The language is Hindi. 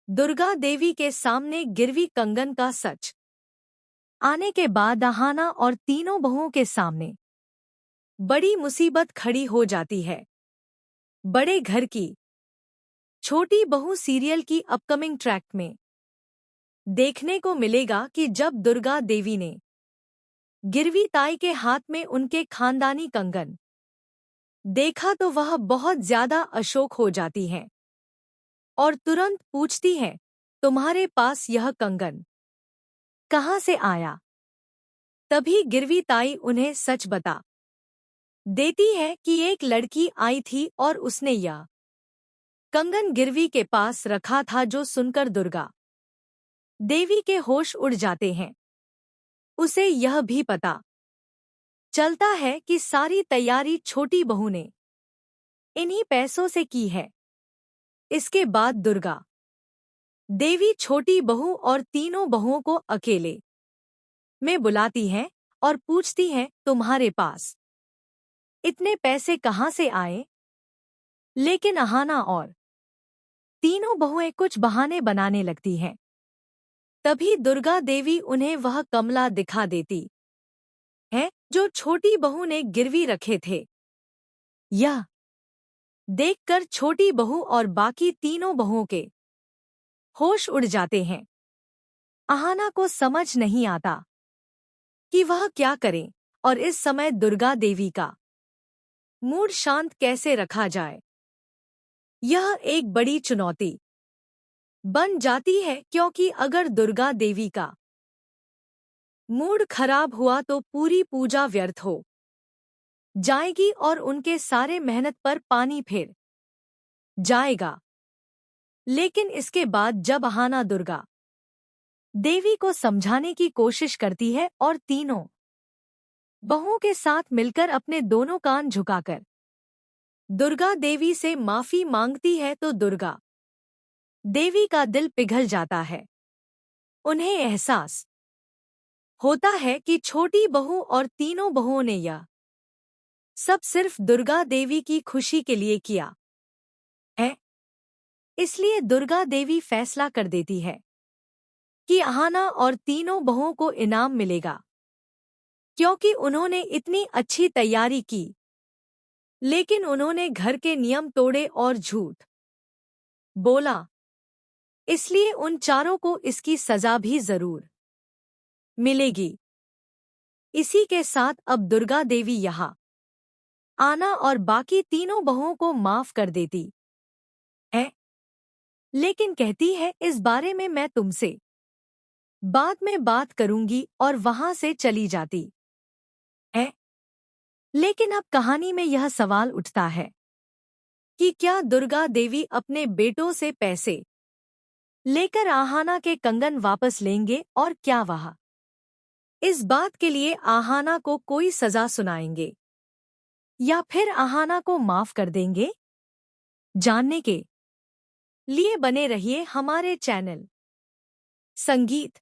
दुर्गा देवी के सामने गिरवी कंगन का सच आने के बाद अहाना और तीनों बहुओं के सामने बड़ी मुसीबत खड़ी हो जाती है। बड़े घर की छोटी बहू सीरियल की अपकमिंग ट्रैक में देखने को मिलेगा कि जब दुर्गा देवी ने गिरवी ताई के हाथ में उनके खानदानी कंगन देखा तो वह बहुत ज्यादा अशोक हो जाती हैं और तुरंत पूछती हैं, तुम्हारे पास यह कंगन कहाँ से आया? तभी गिरवी ताई उन्हें सच बता देती है कि एक लड़की आई थी और उसने यह कंगन गिरवी के पास रखा था। जो सुनकर दुर्गा देवी के होश उड़ जाते हैं। उसे यह भी पता चलता है कि सारी तैयारी छोटी बहू ने इन्हीं पैसों से की है। इसके बाद दुर्गा देवी छोटी बहू और तीनों बहुओं को अकेले में बुलाती हैं और पूछती हैं, तुम्हारे पास इतने पैसे कहाँ से आए? लेकिन अहाना और तीनों बहुएं कुछ बहाने बनाने लगती हैं। तभी दुर्गा देवी उन्हें वह कमला दिखा देती है जो छोटी बहू ने गिरवी रखे थे। यह देखकर छोटी बहू और बाकी तीनों बहुओं के होश उड़ जाते हैं। अहाना को समझ नहीं आता कि वह क्या करे और इस समय दुर्गा देवी का मूड शांत कैसे रखा जाए। यह एक बड़ी चुनौती बन जाती है, क्योंकि अगर दुर्गा देवी का मूड खराब हुआ तो पूरी पूजा व्यर्थ हो जाएगी और उनके सारे मेहनत पर पानी फिर जाएगा। लेकिन इसके बाद जब अहाना दुर्गा देवी को समझाने की कोशिश करती है और तीनों बहुओं के साथ मिलकर अपने दोनों कान झुकाकर दुर्गा देवी से माफी मांगती है तो दुर्गा देवी का दिल पिघल जाता है। उन्हें एहसास होता है कि छोटी बहू और तीनों बहुओं ने यह सब सिर्फ दुर्गा देवी की खुशी के लिए किया है। इसलिए दुर्गा देवी फैसला कर देती है कि अहाना और तीनों बहुओं को इनाम मिलेगा, क्योंकि उन्होंने इतनी अच्छी तैयारी की। लेकिन उन्होंने घर के नियम तोड़े और झूठ बोला, इसलिए उन चारों को इसकी सजा भी जरूर मिलेगी। इसी के साथ अब दुर्गा देवी यहाँ आना और बाकी तीनों बहुओं को माफ कर देती है, लेकिन कहती है इस बारे में मैं तुमसे बाद में बात करूंगी और वहां से चली जाती है। लेकिन अब कहानी में यह सवाल उठता है कि क्या दुर्गा देवी अपने बेटों से पैसे लेकर आहाना के कंगन वापस लेंगे और क्या वह इस बात के लिए आहाना को कोई सजा सुनाएंगे या फिर आहाना को माफ कर देंगे? जानने के लिए बने रहिए हमारे चैनल संगीत